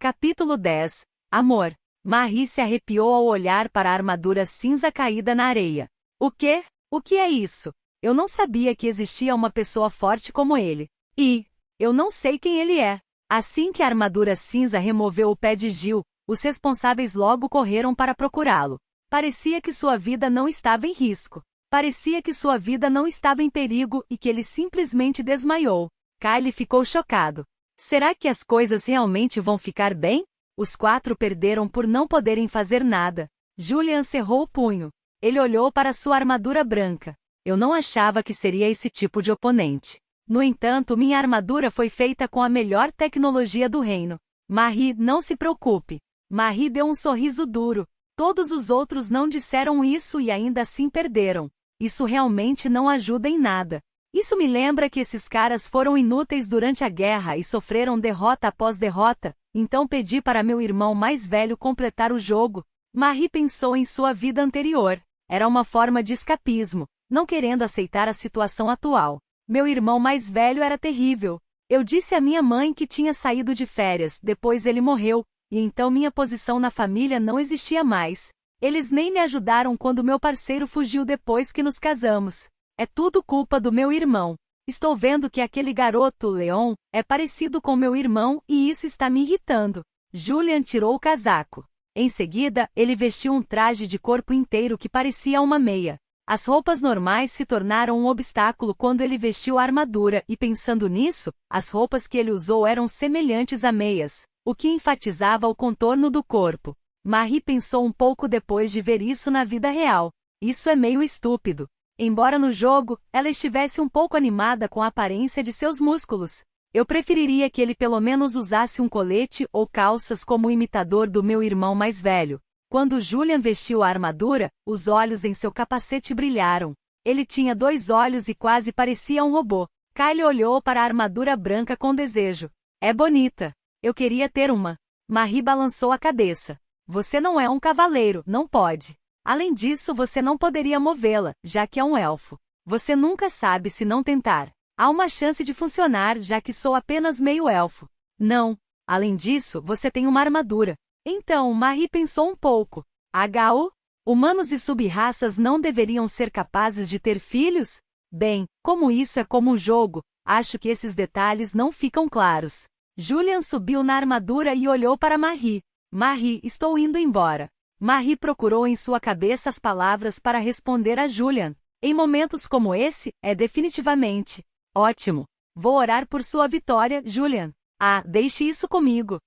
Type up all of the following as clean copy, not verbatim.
Capítulo 10. Amor. Marie se arrepiou ao olhar para a armadura cinza caída na areia. O quê? O que é isso? Eu não sabia que existia uma pessoa forte como ele. E eu não sei quem ele é. Assim que a armadura cinza removeu o pé de Gil, os responsáveis logo correram para procurá-lo. Parecia que sua vida não estava em risco. Parecia que sua vida não estava em perigo e que ele simplesmente desmaiou. Kyle ficou chocado. Será que as coisas realmente vão ficar bem? Os quatro perderam por não poderem fazer nada. Julian cerrou o punho. Ele olhou para sua armadura branca. Eu não achava que seria esse tipo de oponente. No entanto, minha armadura foi feita com a melhor tecnologia do reino. Marie, não se preocupe. Marie deu um sorriso duro. Todos os outros não disseram isso e ainda assim perderam. Isso realmente não ajuda em nada. Isso me lembra que esses caras foram inúteis durante a guerra e sofreram derrota após derrota, então pedi para meu irmão mais velho completar o jogo. Marie pensou em sua vida anterior. Era uma forma de escapismo, não querendo aceitar a situação atual. Meu irmão mais velho era terrível. Eu disse à minha mãe que tinha saído de férias, depois ele morreu, e então minha posição na família não existia mais. Eles nem me ajudaram quando meu parceiro fugiu depois que nos casamos. É tudo culpa do meu irmão. Estou vendo que aquele garoto, Leon, é parecido com meu irmão e isso está me irritando. Julian tirou o casaco. Em seguida, ele vestiu um traje de corpo inteiro que parecia uma meia. As roupas normais se tornaram um obstáculo quando ele vestiu a armadura e pensando nisso, as roupas que ele usou eram semelhantes a meias, o que enfatizava o contorno do corpo. Marie pensou um pouco depois de ver isso na vida real. Isso é meio estúpido. Embora no jogo, ela estivesse um pouco animada com a aparência de seus músculos. Eu preferiria que ele pelo menos usasse um colete ou calças como o imitador do meu irmão mais velho. Quando Julian vestiu a armadura, os olhos em seu capacete brilharam. Ele tinha 2 olhos e quase parecia um robô. Kyle olhou para a armadura branca com desejo. É bonita. Eu queria ter uma. Marie balançou a cabeça. Você não é um cavaleiro, não pode. Além disso, você não poderia movê-la, já que é um elfo. Você nunca sabe se não tentar. Há uma chance de funcionar, já que sou apenas meio elfo. Não. Além disso, você tem uma armadura. Então, Marie pensou um pouco. HU? Humanos e sub-raças não deveriam ser capazes de ter filhos? Bem, como isso é como um jogo, acho que esses detalhes não ficam claros. Julian subiu na armadura e olhou para Marie. Marie, estou indo embora. Marie procurou em sua cabeça as palavras para responder a Julian. Em momentos como esse, é definitivamente. Ótimo. Vou orar por sua vitória, Julian. Ah, deixe isso comigo.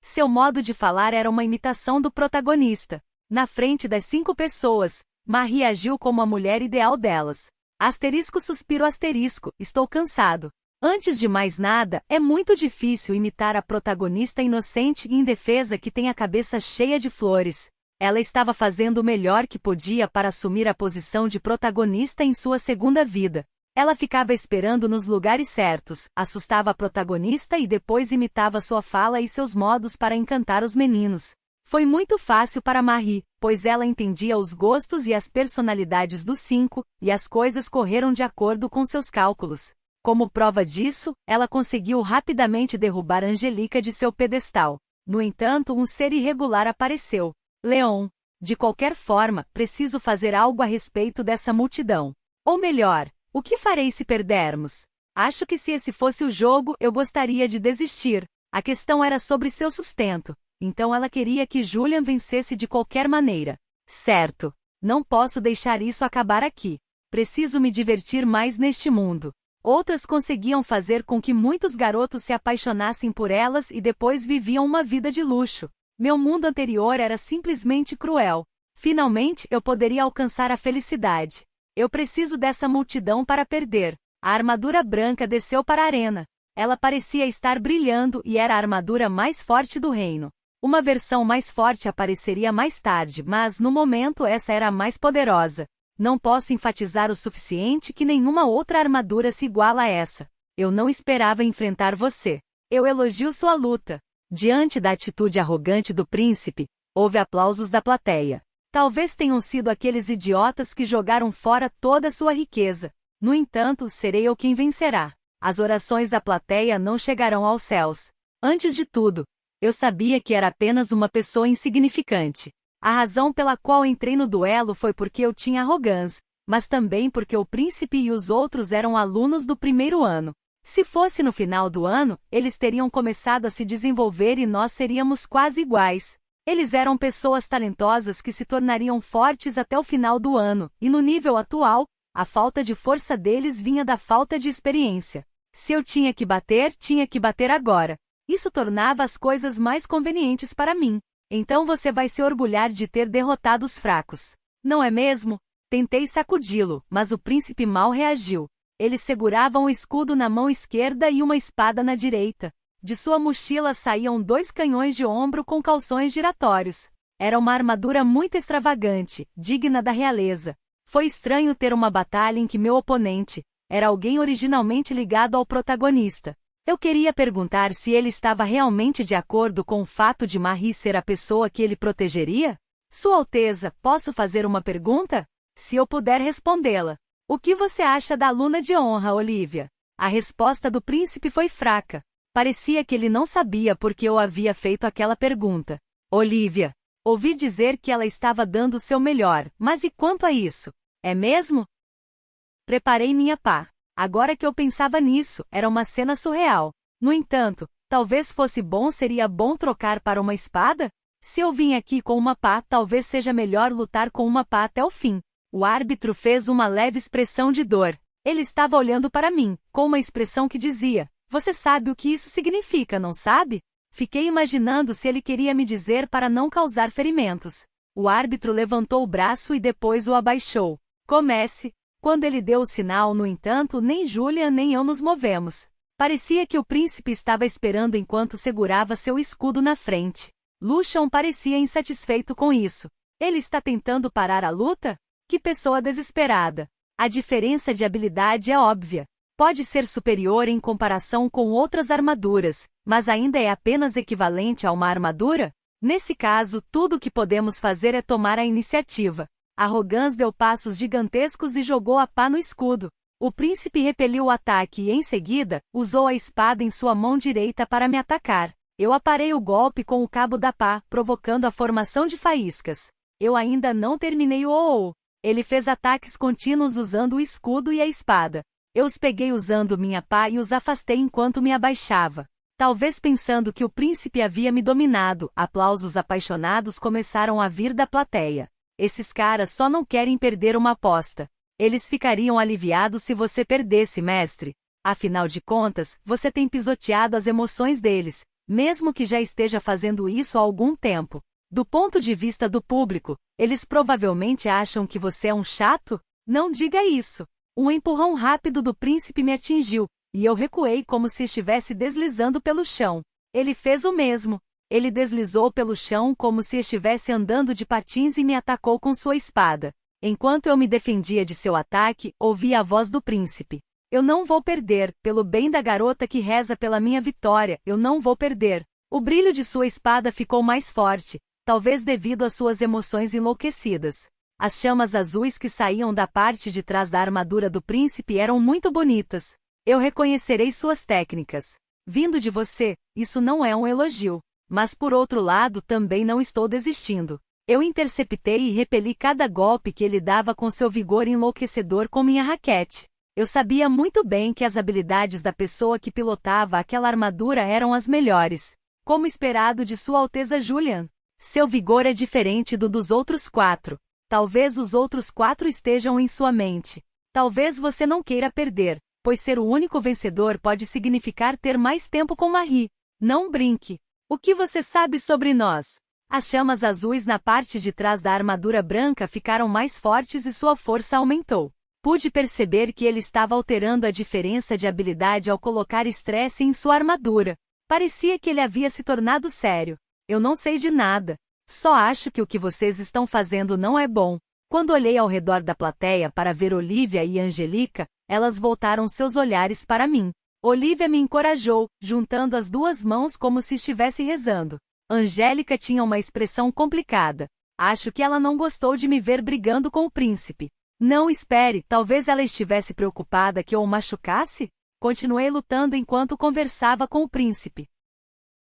Seu modo de falar era uma imitação do protagonista. Na frente das 5 pessoas, Marie agiu como a mulher ideal delas. Asterisco suspiro asterisco, estou cansado. Antes de mais nada, é muito difícil imitar a protagonista inocente e indefesa que tem a cabeça cheia de flores. Ela estava fazendo o melhor que podia para assumir a posição de protagonista em sua segunda vida. Ela ficava esperando nos lugares certos, assustava a protagonista e depois imitava sua fala e seus modos para encantar os meninos. Foi muito fácil para Marie, pois ela entendia os gostos e as personalidades dos 5, e as coisas correram de acordo com seus cálculos. Como prova disso, ela conseguiu rapidamente derrubar Angelica de seu pedestal. No entanto, um ser irregular apareceu. Leon. De qualquer forma, preciso fazer algo a respeito dessa multidão. Ou melhor, o que farei se perdermos? Acho que se esse fosse o jogo, eu gostaria de desistir. A questão era sobre seu sustento. Então ela queria que Julian vencesse de qualquer maneira. Certo. Não posso deixar isso acabar aqui. Preciso me divertir mais neste mundo. Outras conseguiam fazer com que muitos garotos se apaixonassem por elas e depois viviam uma vida de luxo. Meu mundo anterior era simplesmente cruel. Finalmente, eu poderia alcançar a felicidade. Eu preciso dessa multidão para perder. A armadura branca desceu para a arena. Ela parecia estar brilhando e era a armadura mais forte do reino. Uma versão mais forte apareceria mais tarde, mas no momento essa era a mais poderosa. Não posso enfatizar o suficiente que nenhuma outra armadura se iguala a essa. Eu não esperava enfrentar você. Eu elogio sua luta. Diante da atitude arrogante do príncipe, houve aplausos da plateia. Talvez tenham sido aqueles idiotas que jogaram fora toda a sua riqueza. No entanto, serei eu quem vencerá. As orações da plateia não chegarão aos céus. Antes de tudo, Eu sabia que era apenas uma pessoa insignificante. A razão pela qual entrei no duelo foi porque eu tinha arrogância, mas também porque o príncipe e os outros eram alunos do primeiro ano. Se fosse no final do ano, eles teriam começado a se desenvolver e nós seríamos quase iguais. Eles eram pessoas talentosas que se tornariam fortes até o final do ano, e no nível atual, a falta de força deles vinha da falta de experiência. Se eu tinha que bater agora. Isso tornava as coisas mais convenientes para mim. Então você vai se orgulhar de ter derrotado os fracos. Não é mesmo? Tentei sacudi-lo, mas o príncipe mal reagiu. Ele segurava um escudo na mão esquerda e uma espada na direita. De sua mochila saíam 2 canhões de ombro com calções giratórios. Era uma armadura muito extravagante, digna da realeza. Foi estranho ter uma batalha em que meu oponente era alguém originalmente ligado ao protagonista. Eu queria perguntar se ele estava realmente de acordo com o fato de Marie ser a pessoa que ele protegeria? Sua Alteza, posso fazer uma pergunta? Se eu puder respondê-la. O que você acha da aluna de honra, Olivia? A resposta do príncipe foi fraca. Parecia que ele não sabia por que eu havia feito aquela pergunta. Olivia. Ouvi dizer que ela estava dando o seu melhor, mas e quanto a isso? É mesmo? Preparei minha pá. Agora que eu pensava nisso, era uma cena surreal. No entanto, talvez seria bom trocar para uma espada? Se eu vim aqui com uma pá, talvez seja melhor lutar com uma pá até o fim. O árbitro fez uma leve expressão de dor. Ele estava olhando para mim, com uma expressão que dizia: você sabe o que isso significa, não sabe? Fiquei imaginando se ele queria me dizer para não causar ferimentos. O árbitro levantou o braço e depois o abaixou. Comece. Quando ele deu o sinal, no entanto, nem Julian nem eu nos movemos. Parecia que o príncipe estava esperando enquanto segurava seu escudo na frente. Lucian parecia insatisfeito com isso. Ele está tentando parar a luta? Que pessoa desesperada. A diferença de habilidade é óbvia. Pode ser superior em comparação com outras armaduras, mas ainda é apenas equivalente a uma armadura? Nesse caso, tudo o que podemos fazer é tomar a iniciativa. Arrogance deu passos gigantescos e jogou a pá no escudo. O príncipe repeliu o ataque e, em seguida, usou a espada em sua mão direita para me atacar. Eu aparei o golpe com o cabo da pá, provocando a formação de faíscas. Eu ainda não terminei o ou. Ele fez ataques contínuos usando o escudo e a espada. Eu os peguei usando minha pá e os afastei enquanto me abaixava. Talvez pensando que o príncipe havia me dominado, aplausos apaixonados começaram a vir da plateia. Esses caras só não querem perder uma aposta. Eles ficariam aliviados se você perdesse, mestre. Afinal de contas, você tem pisoteado as emoções deles, mesmo que já esteja fazendo isso há algum tempo. Do ponto de vista do público, eles provavelmente acham que você é um chato? Não diga isso. Um empurrão rápido do príncipe me atingiu, e eu recuei como se estivesse deslizando pelo chão. Ele fez o mesmo. Ele deslizou pelo chão como se estivesse andando de patins e me atacou com sua espada. Enquanto eu me defendia de seu ataque, ouvi a voz do príncipe. Eu não vou perder, pelo bem da garota que reza pela minha vitória, eu não vou perder. O brilho de sua espada ficou mais forte, talvez devido às suas emoções enlouquecidas. As chamas azuis que saíam da parte de trás da armadura do príncipe eram muito bonitas. Eu reconhecerei suas técnicas. Vindo de você, isso não é um elogio. Mas por outro lado também não estou desistindo. Eu interceptei e repeli cada golpe que ele dava com seu vigor enlouquecedor com minha raquete. Eu sabia muito bem que as habilidades da pessoa que pilotava aquela armadura eram as melhores. Como esperado de Sua Alteza Julian. Seu vigor é diferente do dos outros 4. Talvez os outros 4 estejam em sua mente. Talvez você não queira perder, pois ser o único vencedor pode significar ter mais tempo com Marie. Não brinque. O que você sabe sobre nós? As chamas azuis na parte de trás da armadura branca ficaram mais fortes e sua força aumentou. Pude perceber que ele estava alterando a diferença de habilidade ao colocar estresse em sua armadura. Parecia que ele havia se tornado sério. Eu não sei de nada. Só acho que o que vocês estão fazendo não é bom. Quando olhei ao redor da plateia para ver Olivia e Angelica, elas voltaram seus olhares para mim. Olivia me encorajou, juntando as 2 mãos como se estivesse rezando. Angélica tinha uma expressão complicada. Acho que ela não gostou de me ver brigando com o príncipe. Não espere, talvez ela estivesse preocupada que eu o machucasse? Continuei lutando enquanto conversava com o príncipe.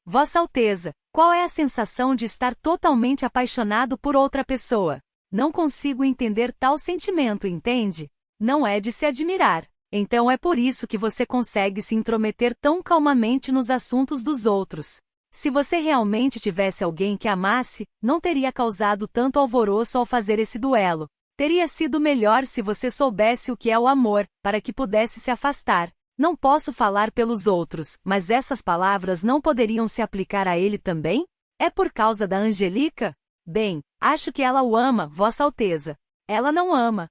Vossa Alteza, qual é a sensação de estar totalmente apaixonado por outra pessoa? Não consigo entender tal sentimento, entende? Não é de se admirar. Então é por isso que você consegue se intrometer tão calmamente nos assuntos dos outros. Se você realmente tivesse alguém que amasse, não teria causado tanto alvoroço ao fazer esse duelo. Teria sido melhor se você soubesse o que é o amor, para que pudesse se afastar. Não posso falar pelos outros, mas essas palavras não poderiam se aplicar a ele também? É por causa da Angelica? Bem, acho que ela o ama, Vossa Alteza. Ela não ama.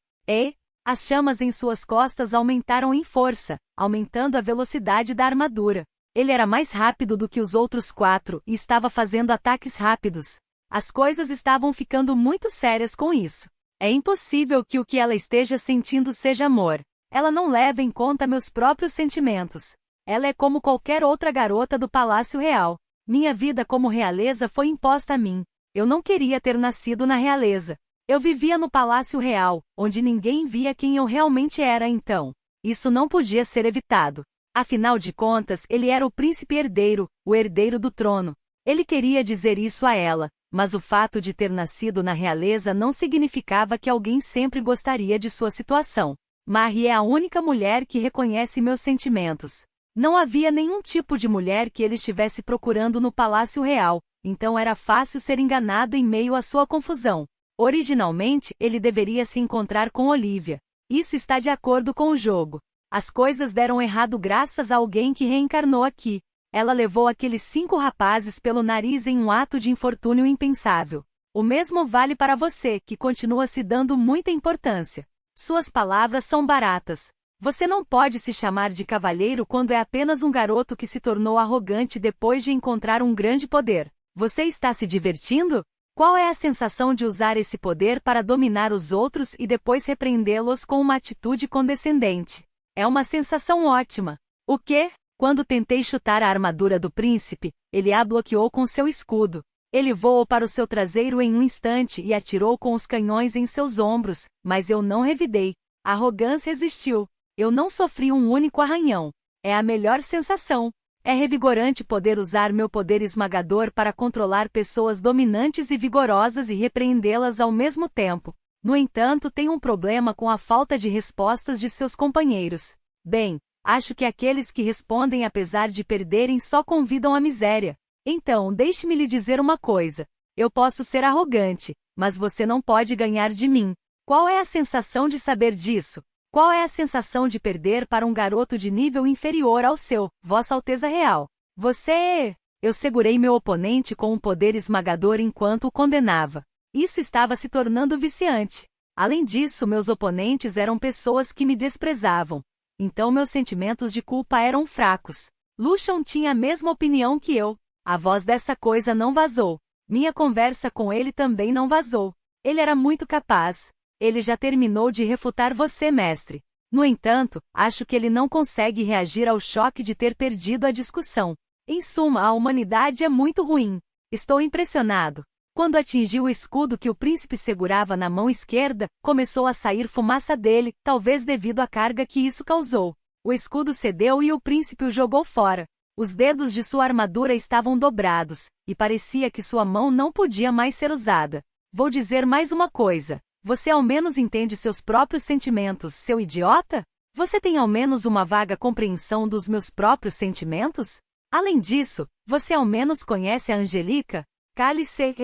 As chamas em suas costas aumentaram em força, aumentando a velocidade da armadura. Ele era mais rápido do que os outros 4 e estava fazendo ataques rápidos. As coisas estavam ficando muito sérias com isso. É impossível que o que ela esteja sentindo seja amor. Ela não leva em conta meus próprios sentimentos. Ela é como qualquer outra garota do Palácio Real. Minha vida como realeza foi imposta a mim. Eu não queria ter nascido na realeza. Eu vivia no Palácio Real, onde ninguém via quem eu realmente era então. Isso não podia ser evitado. Afinal de contas, ele era o príncipe herdeiro, o herdeiro do trono. Ele queria dizer isso a ela, mas o fato de ter nascido na realeza não significava que alguém sempre gostaria de sua situação. Marie é a única mulher que reconhece meus sentimentos. Não havia nenhum tipo de mulher que ele estivesse procurando no Palácio Real, então era fácil ser enganado em meio à sua confusão. Originalmente, ele deveria se encontrar com Olivia. Isso está de acordo com o jogo. As coisas deram errado graças a alguém que reencarnou aqui. Ela levou aqueles 5 rapazes pelo nariz em um ato de infortúnio impensável. O mesmo vale para você, que continua se dando muita importância. Suas palavras são baratas. Você não pode se chamar de cavalheiro quando é apenas um garoto que se tornou arrogante depois de encontrar um grande poder. Você está se divertindo? Qual é a sensação de usar esse poder para dominar os outros e depois repreendê-los com uma atitude condescendente? É uma sensação ótima. O quê? Quando tentei chutar a armadura do príncipe, ele a bloqueou com seu escudo. Ele voou para o seu traseiro em um instante e atirou com os canhões em seus ombros, mas eu não revidei. A arrogância resistiu. Eu não sofri um único arranhão. É a melhor sensação. É revigorante poder usar meu poder esmagador para controlar pessoas dominantes e vigorosas e repreendê-las ao mesmo tempo. No entanto, tenho um problema com a falta de respostas de seus companheiros. Bem, acho que aqueles que respondem apesar de perderem só convidam à miséria. Então, deixe-me lhe dizer uma coisa. Eu posso ser arrogante, mas você não pode ganhar de mim. Qual é a sensação de saber disso? Qual é a sensação de perder para um garoto de nível inferior ao seu, Vossa Alteza Real? Você... Eu segurei meu oponente com um poder esmagador enquanto o condenava. Isso estava se tornando viciante. Além disso, meus oponentes eram pessoas que me desprezavam. Então meus sentimentos de culpa eram fracos. Lucian tinha a mesma opinião que eu. A voz dessa coisa não vazou. Minha conversa com ele também não vazou. Ele era muito capaz. Ele já terminou de refutar você, mestre. No entanto, acho que ele não consegue reagir ao choque de ter perdido a discussão. Em suma, a humanidade é muito ruim. Estou impressionado. Quando atingiu o escudo que o príncipe segurava na mão esquerda, começou a sair fumaça dele, talvez devido à carga que isso causou. O escudo cedeu e o príncipe o jogou fora. Os dedos de sua armadura estavam dobrados, e parecia que sua mão não podia mais ser usada. Vou dizer mais uma coisa. Você ao menos entende seus próprios sentimentos, seu idiota? Você tem ao menos uma vaga compreensão dos meus próprios sentimentos? Além disso, você ao menos conhece a Angelica? Cale-se.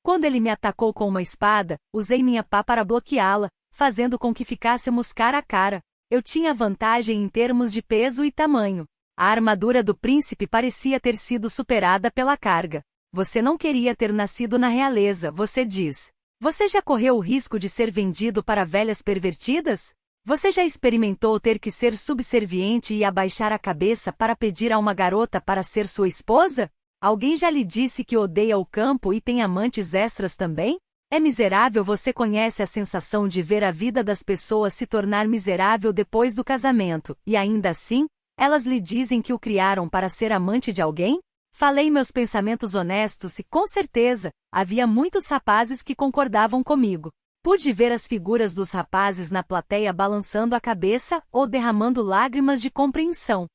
Quando ele me atacou com uma espada, usei minha pá para bloqueá-la, fazendo com que ficássemos cara a cara. Eu tinha vantagem em termos de peso e tamanho. A armadura do príncipe parecia ter sido superada pela carga. Você não queria ter nascido na realeza, você diz. Você já correu o risco de ser vendido para velhas pervertidas? Você já experimentou ter que ser subserviente e abaixar a cabeça para pedir a uma garota para ser sua esposa? Alguém já lhe disse que odeia o campo e tem amantes extras também? É miserável. Você conhece a sensação de ver a vida das pessoas se tornar miserável depois do casamento, e ainda assim, elas lhe dizem que o criaram para ser amante de alguém? Falei meus pensamentos honestos e, com certeza, havia muitos rapazes que concordavam comigo. Pude ver as figuras dos rapazes na plateia balançando a cabeça ou derramando lágrimas de compreensão.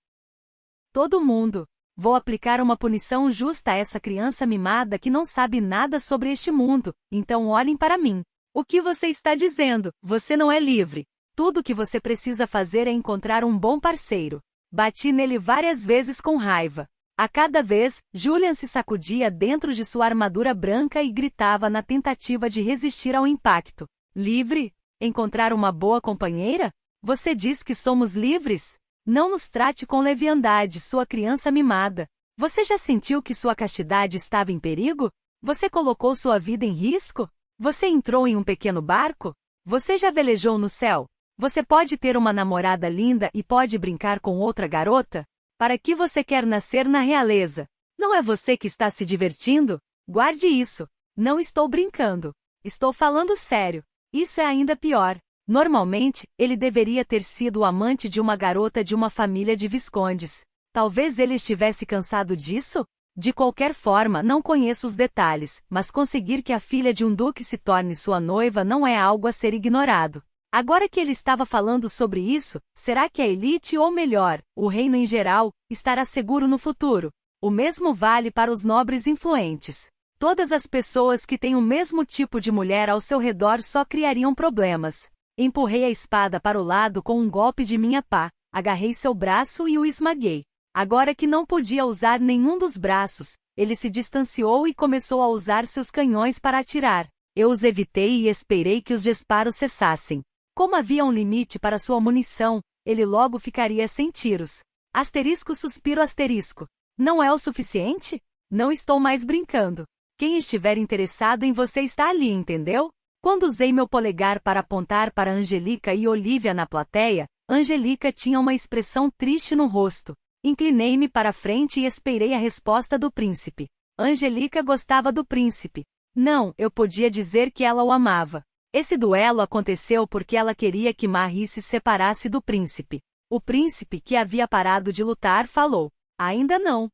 Todo mundo. Vou aplicar uma punição justa a essa criança mimada que não sabe nada sobre este mundo, então olhem para mim. O que você está dizendo? Você não é livre. Tudo o que você precisa fazer é encontrar um bom parceiro. Bati nele várias vezes com raiva. A cada vez, Julian se sacudia dentro de sua armadura branca e gritava na tentativa de resistir ao impacto. Livre? Encontrar uma boa companheira? Você diz que somos livres? Não nos trate com leviandade, sua criança mimada. Você já sentiu que sua castidade estava em perigo? Você colocou sua vida em risco? Você entrou em um pequeno barco? Você já velejou no céu? Você pode ter uma namorada linda e pode brincar com outra garota? Para que você quer nascer na realeza? Não é você que está se divertindo? Guarde isso. Não estou brincando. Estou falando sério. Isso é ainda pior. Normalmente, ele deveria ter sido o amante de uma garota de uma família de viscondes. Talvez ele estivesse cansado disso? De qualquer forma, não conheço os detalhes, mas conseguir que a filha de um duque se torne sua noiva não é algo a ser ignorado. Agora que ele estava falando sobre isso, será que a elite ou melhor, o reino em geral, estará seguro no futuro? O mesmo vale para os nobres influentes. Todas as pessoas que têm o mesmo tipo de mulher ao seu redor só criariam problemas. Empurrei a espada para o lado com um golpe de minha pá, agarrei seu braço e o esmaguei. Agora que não podia usar nenhum dos braços, ele se distanciou e começou a usar seus canhões para atirar. Eu os evitei e esperei que os disparos cessassem. Como havia um limite para sua munição, ele logo ficaria sem tiros. Asterisco suspiro asterisco. Não é o suficiente? Não estou mais brincando. Quem estiver interessado em você está ali, entendeu? Quando usei meu polegar para apontar para Angelica e Olivia na plateia, Angelica tinha uma expressão triste no rosto. Inclinei-me para frente e esperei a resposta do príncipe. Angelica gostava do príncipe. Não, eu podia dizer que ela o amava. Esse duelo aconteceu porque ela queria que Marie se separasse do príncipe. O príncipe, que havia parado de lutar, falou: Ainda não.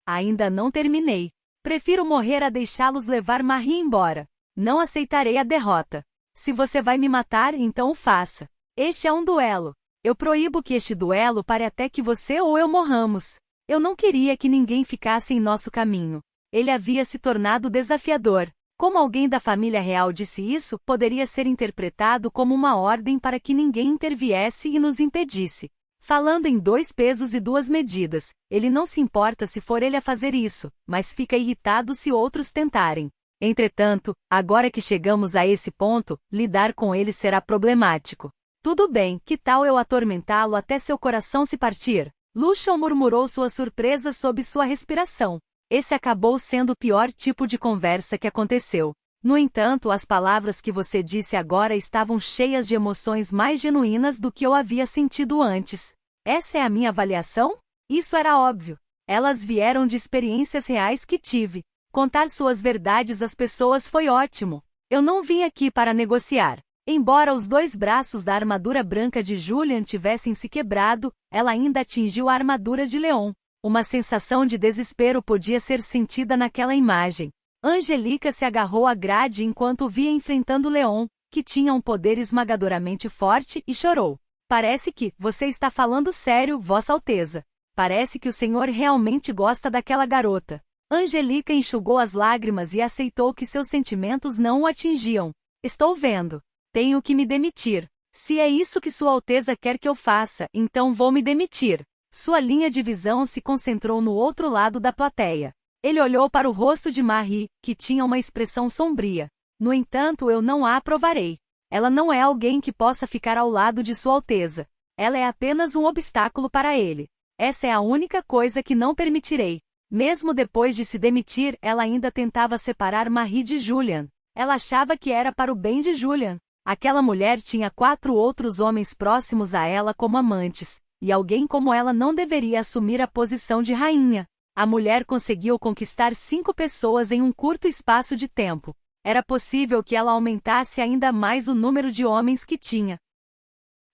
Ainda não terminei. Prefiro morrer a deixá-los levar Marie embora. Não aceitarei a derrota. Se você vai me matar, então o faça. Este é um duelo. Eu proíbo que este duelo pare até que você ou eu morramos. Eu não queria que ninguém ficasse em nosso caminho. Ele havia se tornado desafiador. Como alguém da família real disse isso, poderia ser interpretado como uma ordem para que ninguém interviesse e nos impedisse. Falando em 2 pesos e 2 medidas, ele não se importa se for ele a fazer isso, mas fica irritado se outros tentarem. Entretanto, agora que chegamos a esse ponto, lidar com ele será problemático. Tudo bem, que tal eu atormentá-lo até seu coração se partir? Lucian murmurou sua surpresa sob sua respiração. Esse acabou sendo o pior tipo de conversa que aconteceu. No entanto, as palavras que você disse agora estavam cheias de emoções mais genuínas do que eu havia sentido antes. Essa é a minha avaliação? Isso era óbvio. Elas vieram de experiências reais que tive. Contar suas verdades às pessoas foi ótimo. Eu não vim aqui para negociar. Embora os 2 braços da armadura branca de Julian tivessem se quebrado, ela ainda atingiu a armadura de Leon. Uma sensação de desespero podia ser sentida naquela imagem. Angelica se agarrou à grade enquanto o via enfrentando Leon, que tinha um poder esmagadoramente forte, e chorou. Parece que, você está falando sério, Vossa Alteza. Parece que o senhor realmente gosta daquela garota. Angelica enxugou as lágrimas e aceitou que seus sentimentos não o atingiam. Estou vendo. Tenho que me demitir. Se é isso que Sua Alteza quer que eu faça, então vou me demitir. Sua linha de visão se concentrou no outro lado da plateia. Ele olhou para o rosto de Marie, que tinha uma expressão sombria. No entanto, eu não a aprovarei. Ela não é alguém que possa ficar ao lado de Sua Alteza. Ela é apenas um obstáculo para ele. Essa é a única coisa que não permitirei. Mesmo depois de se demitir, ela ainda tentava separar Marie de Julian. Ela achava que era para o bem de Julian. Aquela mulher tinha 4 outros homens próximos a ela como amantes, e alguém como ela não deveria assumir a posição de rainha. A mulher conseguiu conquistar 5 pessoas em um curto espaço de tempo. Era possível que ela aumentasse ainda mais o número de homens que tinha.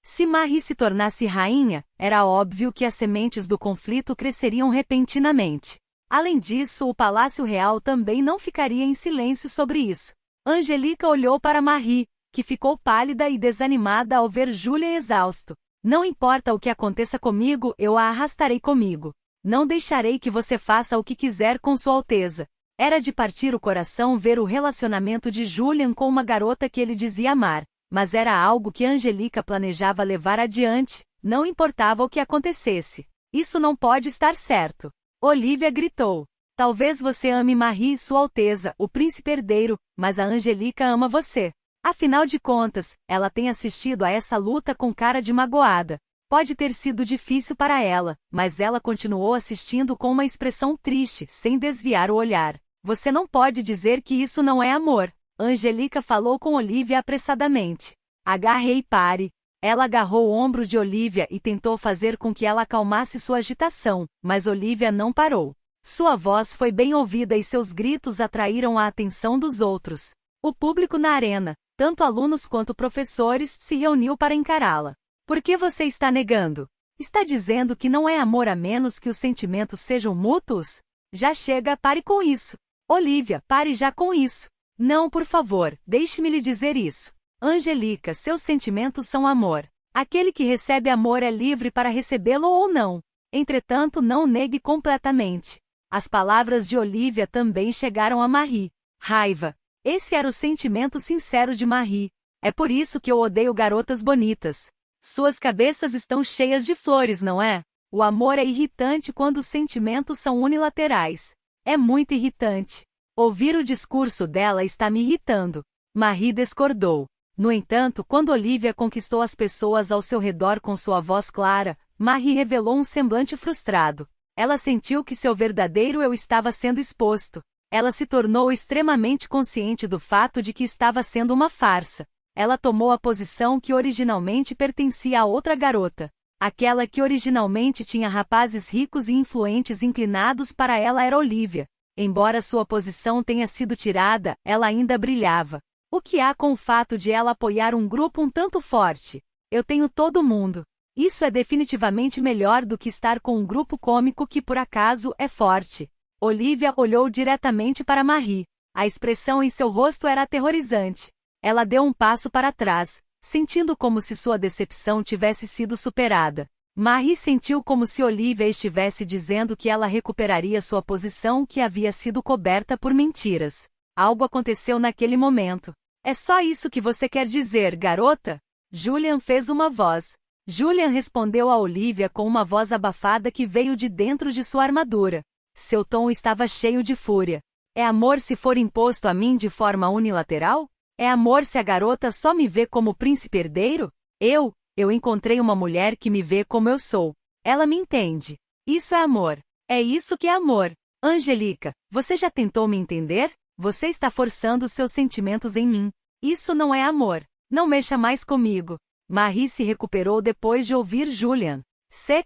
Se Marie se tornasse rainha, era óbvio que as sementes do conflito cresceriam repentinamente. Além disso, o Palácio Real também não ficaria em silêncio sobre isso. Angelica olhou para Marie, que ficou pálida e desanimada ao ver Julian exausto. Não importa o que aconteça comigo, eu a arrastarei comigo. Não deixarei que você faça o que quiser com Sua Alteza. Era de partir o coração ver o relacionamento de Julian com uma garota que ele dizia amar, mas era algo que Angelica planejava levar adiante, não importava o que acontecesse. Isso não pode estar certo. Olivia gritou. Talvez você ame Marie, Sua Alteza, o príncipe herdeiro, mas a Angelica ama você. Afinal de contas, ela tem assistido a essa luta com cara de magoada. Pode ter sido difícil para ela, mas ela continuou assistindo com uma expressão triste, sem desviar o olhar. Você não pode dizer que isso não é amor. Angelica falou com Olivia apressadamente. Agarre e pare. Ela agarrou o ombro de Olivia e tentou fazer com que ela acalmasse sua agitação, mas Olivia não parou. Sua voz foi bem ouvida e seus gritos atraíram a atenção dos outros. O público na arena, tanto alunos quanto professores, se reuniu para encará-la. Por que você está negando? Está dizendo que não é amor a menos que os sentimentos sejam mútuos? Já chega, pare com isso. Olivia, pare já com isso. Não, por favor, deixe-me lhe dizer isso. Angelica, seus sentimentos são amor. Aquele que recebe amor é livre para recebê-lo ou não. Entretanto, não o negue completamente. As palavras de Olivia também chegaram a Marie. Raiva. Esse era o sentimento sincero de Marie. É por isso que eu odeio garotas bonitas. Suas cabeças estão cheias de flores, não é? O amor é irritante quando os sentimentos são unilaterais. É muito irritante. Ouvir o discurso dela está me irritando. Marie discordou. No entanto, quando Olivia conquistou as pessoas ao seu redor com sua voz clara, Marie revelou um semblante frustrado. Ela sentiu que seu verdadeiro eu estava sendo exposto. Ela se tornou extremamente consciente do fato de que estava sendo uma farsa. Ela tomou a posição que originalmente pertencia a outra garota. Aquela que originalmente tinha rapazes ricos e influentes inclinados para ela era Olivia. Embora sua posição tenha sido tirada, ela ainda brilhava. O que há com o fato de ela apoiar um grupo um tanto forte? Eu tenho todo mundo. Isso é definitivamente melhor do que estar com um grupo cômico que por acaso é forte. Olivia olhou diretamente para Marie. A expressão em seu rosto era aterrorizante. Ela deu um passo para trás, sentindo como se sua decepção tivesse sido superada. Marie sentiu como se Olivia estivesse dizendo que ela recuperaria sua posição que havia sido coberta por mentiras. Algo aconteceu naquele momento. É só isso que você quer dizer, garota? Julian fez uma voz. Julian respondeu a Olivia com uma voz abafada que veio de dentro de sua armadura. Seu tom estava cheio de fúria. É amor se for imposto a mim de forma unilateral? É amor se a garota só me vê como príncipe herdeiro? Eu encontrei uma mulher que me vê como eu sou. Ela me entende. Isso é amor. É isso que é amor. Angelica, você já tentou me entender? Você está forçando seus sentimentos em mim. Isso não é amor. Não mexa mais comigo. Marie se recuperou depois de ouvir Julian.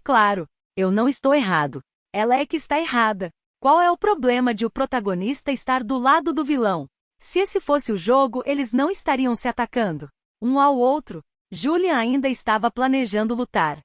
Claro. Eu não estou errado. Ela é que está errada. Qual é o problema de o protagonista estar do lado do vilão? Se esse fosse o jogo, eles não estariam se atacando um ao outro. Julian ainda estava planejando lutar.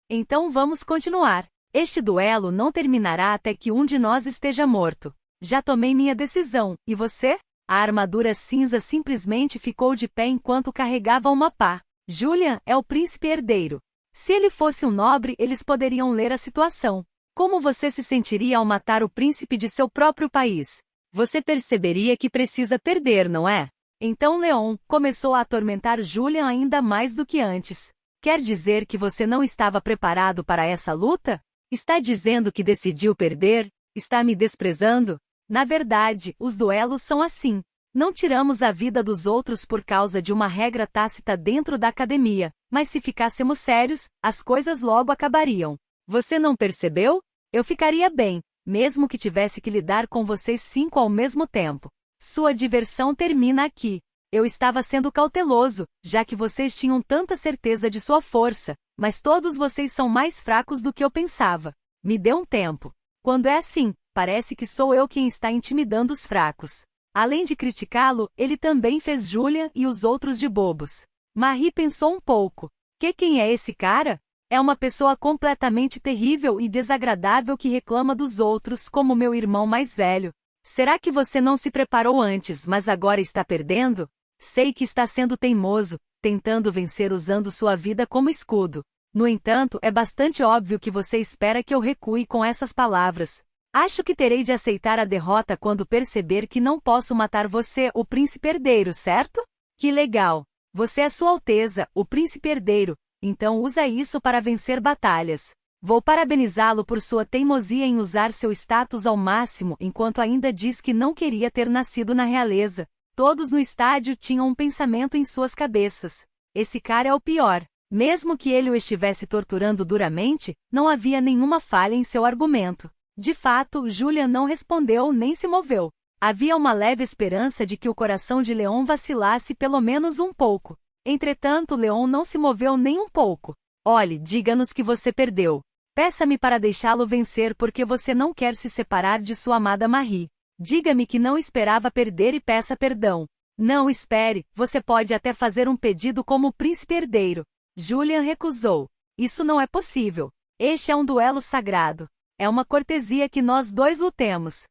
Então vamos continuar. Este duelo não terminará até que um de nós esteja morto. Já tomei minha decisão, e você? A armadura cinza simplesmente ficou de pé enquanto carregava uma pá. Julian é o príncipe herdeiro. Se ele fosse um nobre, eles poderiam ler a situação. Como você se sentiria ao matar o príncipe de seu próprio país? Você perceberia que precisa perder, não é? Então Leon começou a atormentar Julian ainda mais do que antes. Quer dizer que você não estava preparado para essa luta? Está dizendo que decidiu perder? Está me desprezando? Na verdade, os duelos são assim. Não tiramos a vida dos outros por causa de uma regra tácita dentro da academia, mas se ficássemos sérios, as coisas logo acabariam. Você não percebeu? Eu ficaria bem, mesmo que tivesse que lidar com vocês 5 ao mesmo tempo. Sua diversão termina aqui. Eu estava sendo cauteloso, já que vocês tinham tanta certeza de sua força, mas todos vocês são mais fracos do que eu pensava. Me dê um tempo. Quando é assim, parece que sou eu quem está intimidando os fracos. Além de criticá-lo, ele também fez Julian e os outros de bobos. Marie pensou um pouco. Quem é esse cara? É uma pessoa completamente terrível e desagradável que reclama dos outros como meu irmão mais velho. Será que você não se preparou antes, mas agora está perdendo? Sei que está sendo teimoso, tentando vencer usando sua vida como escudo. No entanto, é bastante óbvio que você espera que eu recue com essas palavras. Acho que terei de aceitar a derrota quando perceber que não posso matar você, o príncipe herdeiro, certo? Que legal! Você é Sua Alteza, o príncipe herdeiro, então usa isso para vencer batalhas. Vou parabenizá-lo por sua teimosia em usar seu status ao máximo enquanto ainda diz que não queria ter nascido na realeza. Todos no estádio tinham um pensamento em suas cabeças. Esse cara é o pior. Mesmo que ele o estivesse torturando duramente, não havia nenhuma falha em seu argumento. De fato, Julian não respondeu nem se moveu. Havia uma leve esperança de que o coração de Leon vacilasse pelo menos um pouco. Entretanto, Leon não se moveu nem um pouco. Olhe, diga-nos que você perdeu. Peça-me para deixá-lo vencer porque você não quer se separar de sua amada Marie. Diga-me que não esperava perder e peça perdão. Não espere, você pode até fazer um pedido como príncipe herdeiro. Julian recusou. Isso não é possível. Este é um duelo sagrado. É uma cortesia que nós dois lutemos.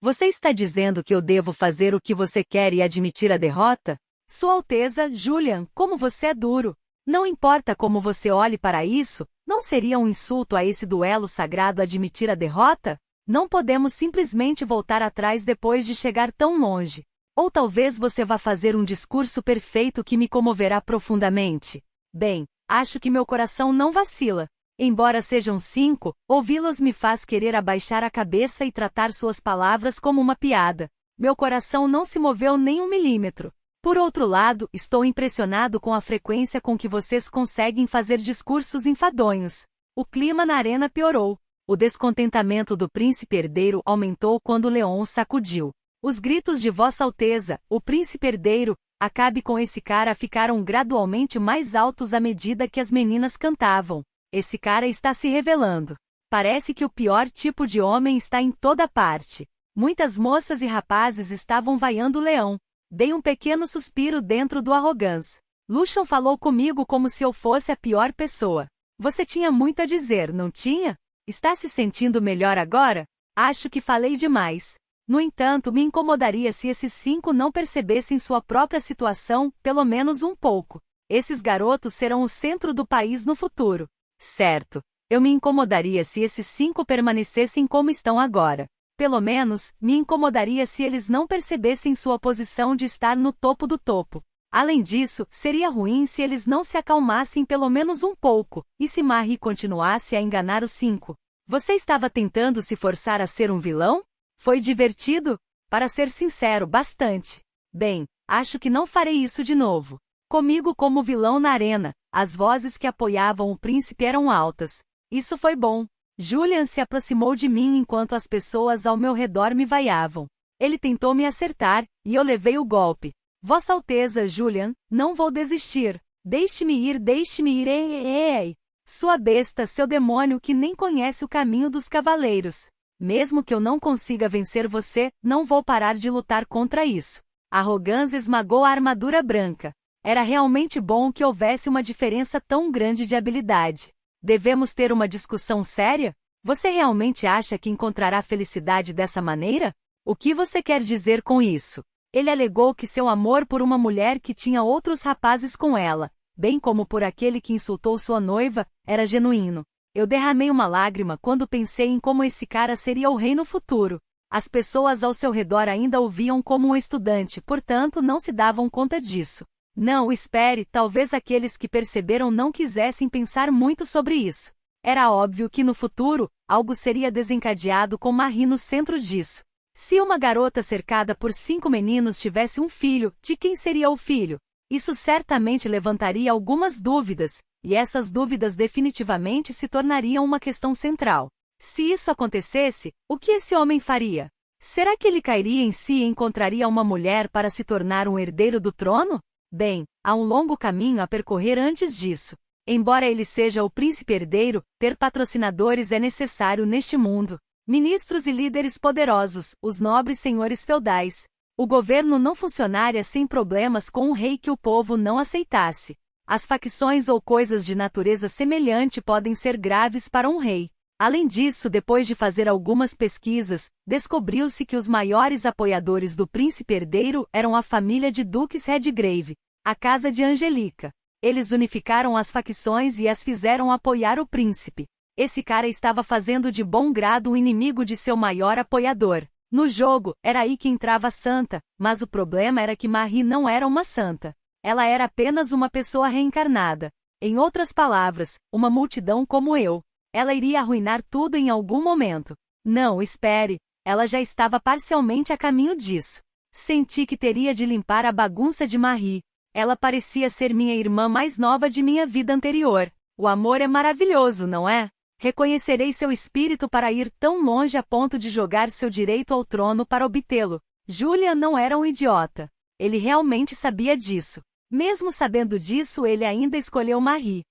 Você está dizendo que eu devo fazer o que você quer e admitir a derrota? Sua Alteza, Julian, como você é duro. Não importa como você olhe para isso, não seria um insulto a esse duelo sagrado admitir a derrota? Não podemos simplesmente voltar atrás depois de chegar tão longe. Ou talvez você vá fazer um discurso perfeito que me comoverá profundamente. Bem, acho que meu coração não vacila. Embora sejam 5, ouvi-los me faz querer abaixar a cabeça e tratar suas palavras como uma piada. Meu coração não se moveu nem 1 milímetro. Por outro lado, estou impressionado com a frequência com que vocês conseguem fazer discursos enfadonhos. O clima na arena piorou. O descontentamento do príncipe herdeiro aumentou quando Leon o sacudiu. Os gritos de Vossa Alteza, o príncipe herdeiro, acabe com esse cara ficaram gradualmente mais altos à medida que as meninas cantavam. Esse cara está se revelando. Parece que o pior tipo de homem está em toda parte. Muitas moças e rapazes estavam vaiando o leão. Dei um pequeno suspiro dentro do arrogância. Lucian falou comigo como se eu fosse a pior pessoa. Você tinha muito a dizer, não tinha? Está se sentindo melhor agora? Acho que falei demais. No entanto, me incomodaria se esses 5 não percebessem sua própria situação, pelo menos um pouco. Esses garotos serão o centro do país no futuro. Certo. Eu me incomodaria se esses 5 permanecessem como estão agora. Pelo menos, me incomodaria se eles não percebessem sua posição de estar no topo do topo. Além disso, seria ruim se eles não se acalmassem pelo menos um pouco, e se Marie continuasse a enganar os 5. Você estava tentando se forçar a ser um vilão? Foi divertido? Para ser sincero, bastante. Bem, acho que não farei isso de novo. Comigo como vilão na arena, as vozes que apoiavam o príncipe eram altas. Isso foi bom. Julian se aproximou de mim enquanto as pessoas ao meu redor me vaiavam. Ele tentou me acertar, e eu levei o golpe. Vossa Alteza, Julian, não vou desistir. Deixe-me ir, ei, ei, ei. Sua besta, seu demônio que nem conhece o caminho dos cavaleiros. Mesmo que eu não consiga vencer você, não vou parar de lutar contra isso. Arrogância esmagou a armadura branca. Era realmente bom que houvesse uma diferença tão grande de habilidade. Devemos ter uma discussão séria? Você realmente acha que encontrará felicidade dessa maneira? O que você quer dizer com isso? Ele alegou que seu amor por uma mulher que tinha outros rapazes com ela, bem como por aquele que insultou sua noiva, era genuíno. Eu derramei uma lágrima quando pensei em como esse cara seria o rei no futuro. As pessoas ao seu redor ainda o viam como um estudante, portanto não se davam conta disso. Não, espere, talvez aqueles que perceberam não quisessem pensar muito sobre isso. Era óbvio que no futuro, algo seria desencadeado com Marie no centro disso. Se uma garota cercada por 5 meninos tivesse um filho, de quem seria o filho? Isso certamente levantaria algumas dúvidas, e essas dúvidas definitivamente se tornariam uma questão central. Se isso acontecesse, o que esse homem faria? Será que ele cairia em si e encontraria uma mulher para se tornar um herdeiro do trono? Bem, há um longo caminho a percorrer antes disso. Embora ele seja o príncipe herdeiro, ter patrocinadores é necessário neste mundo. Ministros e líderes poderosos, os nobres senhores feudais. O governo não funcionaria sem problemas com um rei que o povo não aceitasse. As facções ou coisas de natureza semelhante podem ser graves para um rei. Além disso, depois de fazer algumas pesquisas, descobriu-se que os maiores apoiadores do príncipe herdeiro eram a família de duques Redgrave, a casa de Angelica. Eles unificaram as facções e as fizeram apoiar o príncipe. Esse cara estava fazendo de bom grado o inimigo de seu maior apoiador. No jogo, era aí que entrava a santa, mas o problema era que Marie não era uma santa. Ela era apenas uma pessoa reencarnada. Em outras palavras, uma multidão como eu. Ela iria arruinar tudo em algum momento. Não, espere. Ela já estava parcialmente a caminho disso. Senti que teria de limpar a bagunça de Marie. Ela parecia ser minha irmã mais nova de minha vida anterior. O amor é maravilhoso, não é? Reconhecerei seu espírito para ir tão longe a ponto de jogar seu direito ao trono para obtê-lo. Julian não era um idiota. Ele realmente sabia disso. Mesmo sabendo disso, ele ainda escolheu Marie.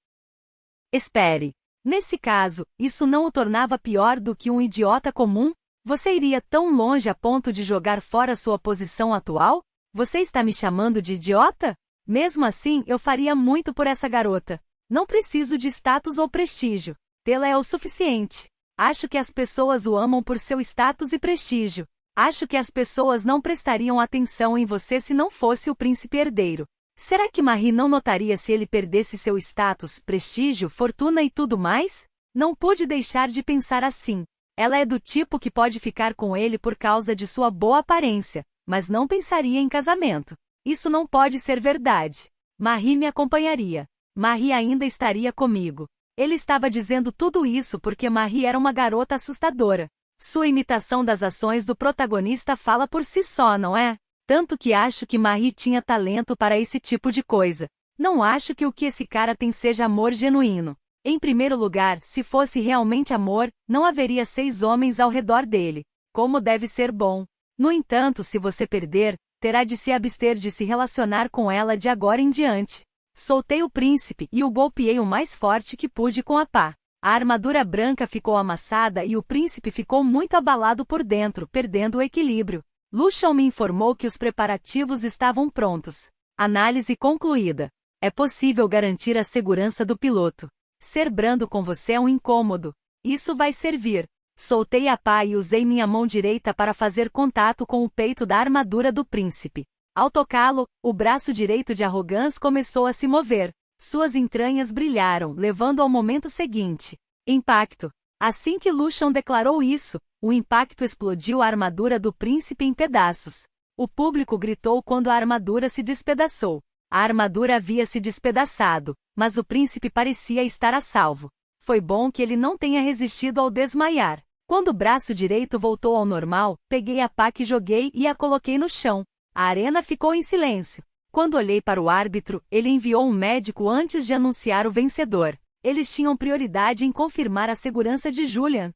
Espere. Nesse caso, isso não o tornava pior do que um idiota comum? Você iria tão longe a ponto de jogar fora sua posição atual? Você está me chamando de idiota? Mesmo assim, eu faria muito por essa garota. Não preciso de status ou prestígio. Tê-la é o suficiente. Acho que as pessoas o amam por seu status e prestígio. Acho que as pessoas não prestariam atenção em você se não fosse o príncipe herdeiro. Será que Marie não notaria se ele perdesse seu status, prestígio, fortuna e tudo mais? Não pude deixar de pensar assim. Ela é do tipo que pode ficar com ele por causa de sua boa aparência, mas não pensaria em casamento. Isso não pode ser verdade. Marie me acompanharia. Marie ainda estaria comigo. Ele estava dizendo tudo isso porque Marie era uma garota assustadora. Sua imitação das ações do protagonista fala por si só, não é? Tanto que acho que Marie tinha talento para esse tipo de coisa. Não acho que o que esse cara tem seja amor genuíno. Em primeiro lugar, se fosse realmente amor, não haveria 6 homens ao redor dele. Como deve ser bom. No entanto, se você perder, terá de se abster de se relacionar com ela de agora em diante. Soltei o príncipe e o golpeei o mais forte que pude com a pá. A armadura branca ficou amassada e o príncipe ficou muito abalado por dentro, perdendo o equilíbrio. Lucian me informou que os preparativos estavam prontos. Análise concluída. É possível garantir a segurança do piloto. Ser brando com você é um incômodo. Isso vai servir. Soltei a pá e usei minha mão direita para fazer contato com o peito da armadura do príncipe. Ao tocá-lo, o braço direito de Arrogance começou a se mover. Suas entranhas brilharam, levando ao momento seguinte. Impacto. Assim que Lucian declarou isso, o impacto explodiu a armadura do príncipe em pedaços. O público gritou quando a armadura se despedaçou. A armadura havia se despedaçado, mas o príncipe parecia estar a salvo. Foi bom que ele não tenha resistido ao desmaiar. Quando o braço direito voltou ao normal, peguei a pá que joguei e a coloquei no chão. A arena ficou em silêncio. Quando olhei para o árbitro, ele enviou um médico antes de anunciar o vencedor. Eles tinham prioridade em confirmar a segurança de Julian.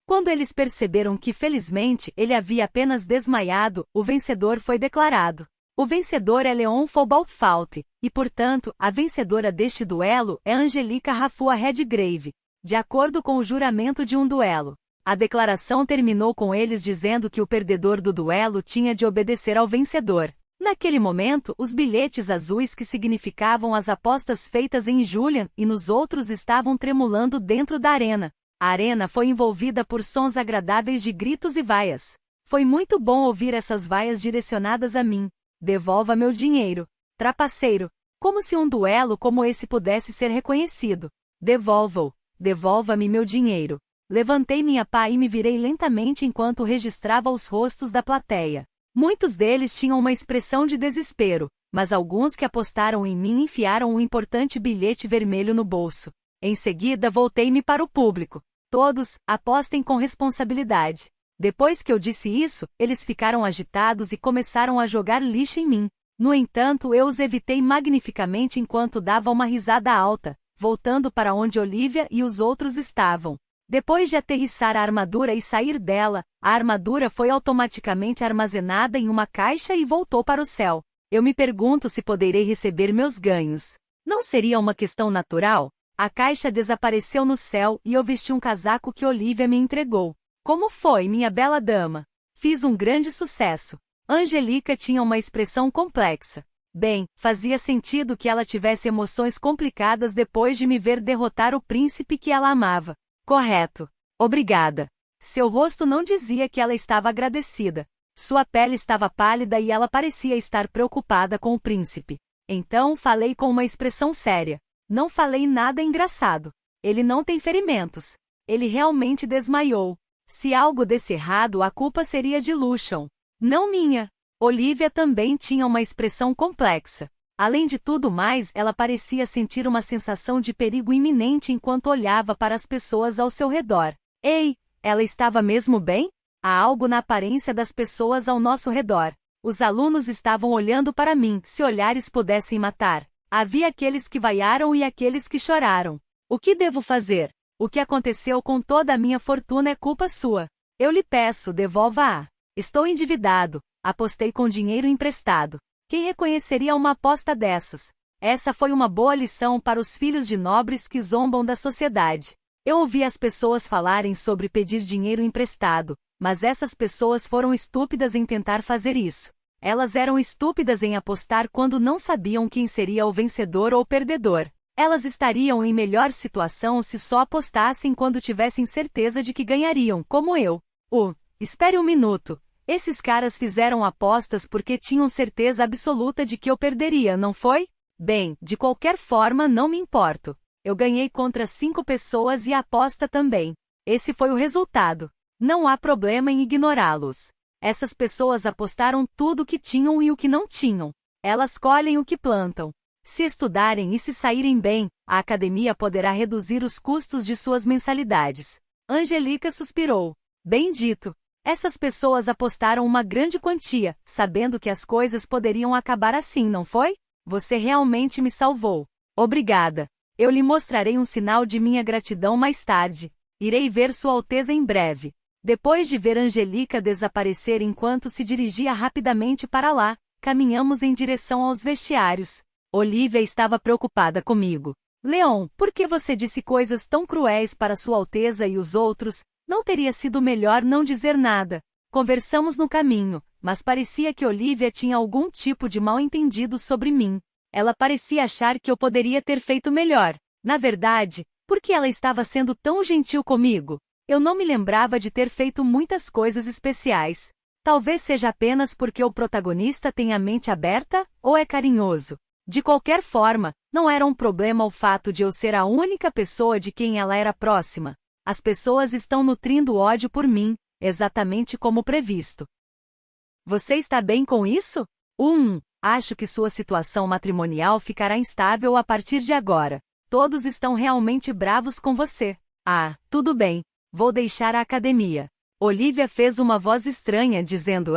Quando eles perceberam que, felizmente, ele havia apenas desmaiado, o vencedor foi declarado. O vencedor é Leon Fobalfault, e, portanto, a vencedora deste duelo é Angelica Rafua Redgrave, de acordo com o juramento de um duelo. A declaração terminou com eles dizendo que o perdedor do duelo tinha de obedecer ao vencedor. Naquele momento, os bilhetes azuis que significavam as apostas feitas em Julian e nos outros estavam tremulando dentro da arena. A arena foi envolvida por sons agradáveis de gritos e vaias. Foi muito bom ouvir essas vaias direcionadas a mim. Devolva meu dinheiro. Trapaceiro. Como se um duelo como esse pudesse ser reconhecido. Devolva-o. Devolva-me meu dinheiro. Levantei minha pá e me virei lentamente enquanto registrava os rostos da plateia. Muitos deles tinham uma expressão de desespero, mas alguns que apostaram em mim enfiaram um importante bilhete vermelho no bolso. Em seguida voltei-me para o público. Todos, apostem com responsabilidade. Depois que eu disse isso, eles ficaram agitados e começaram a jogar lixo em mim. No entanto, eu os evitei magnificamente enquanto dava uma risada alta, voltando para onde Olivia e os outros estavam. Depois de aterrissar a armadura e sair dela, a armadura foi automaticamente armazenada em uma caixa e voltou para o céu. Eu me pergunto se poderei receber meus ganhos. Não seria uma questão natural? A caixa desapareceu no céu e eu vesti um casaco que Olivia me entregou. Como foi, minha bela dama? Fiz um grande sucesso. Angelica tinha uma expressão complexa. Bem, fazia sentido que ela tivesse emoções complicadas depois de me ver derrotar o príncipe que ela amava. Correto. Obrigada. Seu rosto não dizia que ela estava agradecida. Sua pele estava pálida e ela parecia estar preocupada com o príncipe. Então falei com uma expressão séria. Não falei nada engraçado. Ele não tem ferimentos. Ele realmente desmaiou. Se algo desse errado, a culpa seria de Lucian, não minha. Olivia também tinha uma expressão complexa. Além de tudo mais, ela parecia sentir uma sensação de perigo iminente enquanto olhava para as pessoas ao seu redor. Ei, ela estava mesmo bem? Há algo na aparência das pessoas ao nosso redor. Os alunos estavam olhando para mim, se olhares pudessem matar. Havia aqueles que vaiaram e aqueles que choraram. O que devo fazer? O que aconteceu com toda a minha fortuna é culpa sua. Eu lhe peço, devolva-a. Estou endividado. Apostei com dinheiro emprestado. Quem reconheceria uma aposta dessas? Essa foi uma boa lição para os filhos de nobres que zombam da sociedade. Eu ouvi as pessoas falarem sobre pedir dinheiro emprestado, mas essas pessoas foram estúpidas em tentar fazer isso. Elas eram estúpidas em apostar quando não sabiam quem seria o vencedor ou perdedor. Elas estariam em melhor situação se só apostassem quando tivessem certeza de que ganhariam, como eu. Espere um minuto. Esses caras fizeram apostas porque tinham certeza absoluta de que eu perderia, não foi? Bem, de qualquer forma não me importo. Eu ganhei contra 5 pessoas e a aposta também. Esse foi o resultado. Não há problema em ignorá-los. Essas pessoas apostaram tudo o que tinham e o que não tinham. Elas colhem o que plantam. Se estudarem e se saírem bem, a academia poderá reduzir os custos de suas mensalidades. Angelica suspirou. Bem dito. Essas pessoas apostaram uma grande quantia, sabendo que as coisas poderiam acabar assim, não foi? Você realmente me salvou. Obrigada. Eu lhe mostrarei um sinal de minha gratidão mais tarde. Irei ver Sua Alteza em breve. Depois de ver Angelica desaparecer enquanto se dirigia rapidamente para lá, caminhamos em direção aos vestiários. Olivia estava preocupada comigo. Leon, por que você disse coisas tão cruéis para Sua Alteza e os outros? Não teria sido melhor não dizer nada. Conversamos no caminho, mas parecia que Olivia tinha algum tipo de mal-entendido sobre mim. Ela parecia achar que eu poderia ter feito melhor. Na verdade, por que ela estava sendo tão gentil comigo? Eu não me lembrava de ter feito muitas coisas especiais. Talvez seja apenas porque o protagonista tem a mente aberta, ou é carinhoso. De qualquer forma, não era um problema o fato de eu ser a única pessoa de quem ela era próxima. As pessoas estão nutrindo ódio por mim, exatamente como previsto. Você está bem com isso? Acho que sua situação matrimonial ficará instável a partir de agora. Todos estão realmente bravos com você. Tudo bem. Vou deixar a academia. Olivia fez uma voz estranha dizendo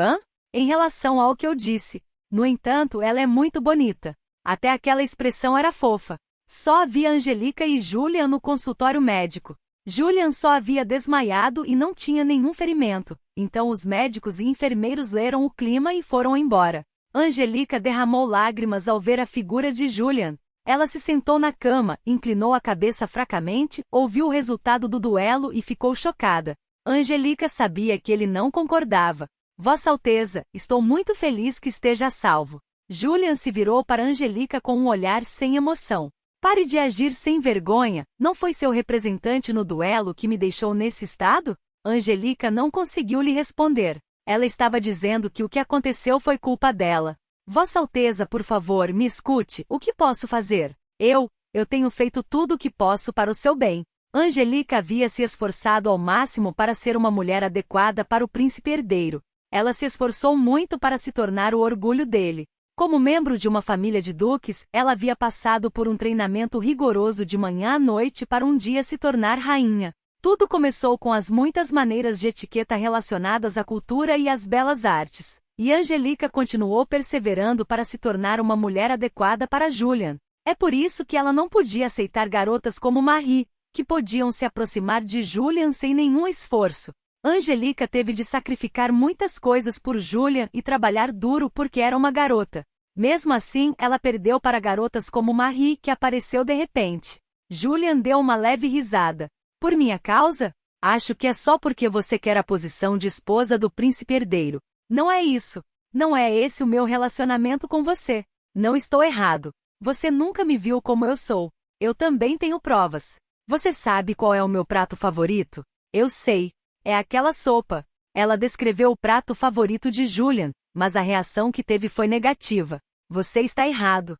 em relação ao que eu disse. No entanto, ela é muito bonita. Até aquela expressão era fofa. Só havia Angelica e Julian no consultório médico. Julian só havia desmaiado e não tinha nenhum ferimento, então os médicos e enfermeiros leram o clima e foram embora. Angelica derramou lágrimas ao ver a figura de Julian. Ela se sentou na cama, inclinou a cabeça fracamente, ouviu o resultado do duelo e ficou chocada. Angelica sabia que ele não concordava. Vossa Alteza, estou muito feliz que esteja a salvo. Julian se virou para Angelica com um olhar sem emoção. Pare de agir sem vergonha, não foi seu representante no duelo que me deixou nesse estado? Angelica não conseguiu lhe responder. Ela estava dizendo que o que aconteceu foi culpa dela. Vossa Alteza, por favor, me escute, o que posso fazer? Eu tenho feito tudo o que posso para o seu bem. Angelica havia se esforçado ao máximo para ser uma mulher adequada para o príncipe herdeiro. Ela se esforçou muito para se tornar o orgulho dele. Como membro de uma família de duques, ela havia passado por um treinamento rigoroso de manhã à noite para um dia se tornar rainha. Tudo começou com as muitas maneiras de etiqueta relacionadas à cultura e às belas artes. E Angelica continuou perseverando para se tornar uma mulher adequada para Julian. É por isso que ela não podia aceitar garotas como Marie, que podiam se aproximar de Julian sem nenhum esforço. Angelica teve de sacrificar muitas coisas por Julian e trabalhar duro porque era uma garota. Mesmo assim, ela perdeu para garotas como Marie, que apareceu de repente. Julian deu uma leve risada. Por minha causa? Acho que é só porque você quer a posição de esposa do príncipe herdeiro. Não é isso. Não é esse o meu relacionamento com você. Não estou errado. Você nunca me viu como eu sou. Eu também tenho provas. Você sabe qual é o meu prato favorito? Eu sei. É aquela sopa. Ela descreveu o prato favorito de Julian, mas a reação que teve foi negativa. Você está errado.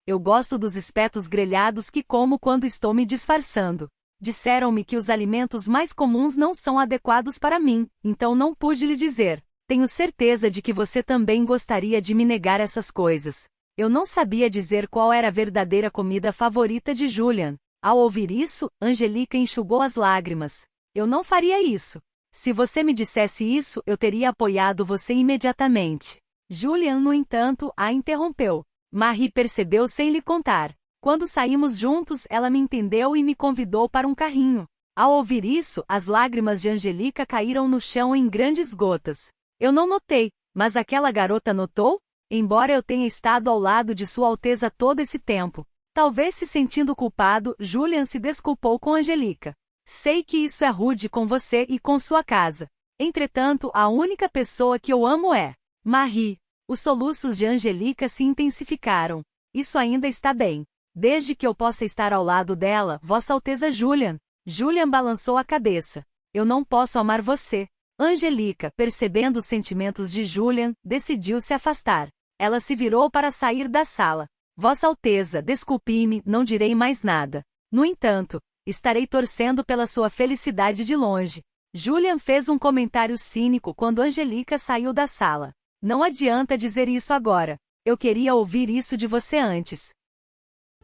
Eu gosto dos espetos grelhados que como quando estou me disfarçando. Disseram-me que os alimentos mais comuns não são adequados para mim, então não pude lhe dizer. Tenho certeza de que você também gostaria de me negar essas coisas. Eu não sabia dizer qual era a verdadeira comida favorita de Julian. Ao ouvir isso, Angelica enxugou as lágrimas. Eu não faria isso. Se você me dissesse isso, eu teria apoiado você imediatamente. Julian, no entanto, a interrompeu. Marie percebeu sem lhe contar. Quando saímos juntos, ela me entendeu e me convidou para um carrinho. Ao ouvir isso, as lágrimas de Angelica caíram no chão em grandes gotas. Eu não notei, mas aquela garota notou? Embora eu tenha estado ao lado de Sua Alteza todo esse tempo. Talvez se sentindo culpado, Julian se desculpou com Angelica. Sei que isso é rude com você e com sua casa. Entretanto, a única pessoa que eu amo é Marie. Os soluços de Angelica se intensificaram. Isso ainda está bem. Desde que eu possa estar ao lado dela, Vossa Alteza Julian. Julian balançou a cabeça. Eu não posso amar você. Angelica, percebendo os sentimentos de Julian, decidiu se afastar. Ela se virou para sair da sala. Vossa Alteza, desculpe-me, não direi mais nada. No entanto, estarei torcendo pela sua felicidade de longe. Julian fez um comentário cínico quando Angelica saiu da sala. Não adianta dizer isso agora. Eu queria ouvir isso de você antes.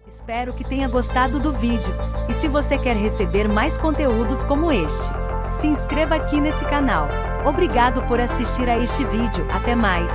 Espero que tenha gostado do vídeo. E se você quer receber mais conteúdos como este, se inscreva aqui nesse canal. Obrigado por assistir a este vídeo. Até mais.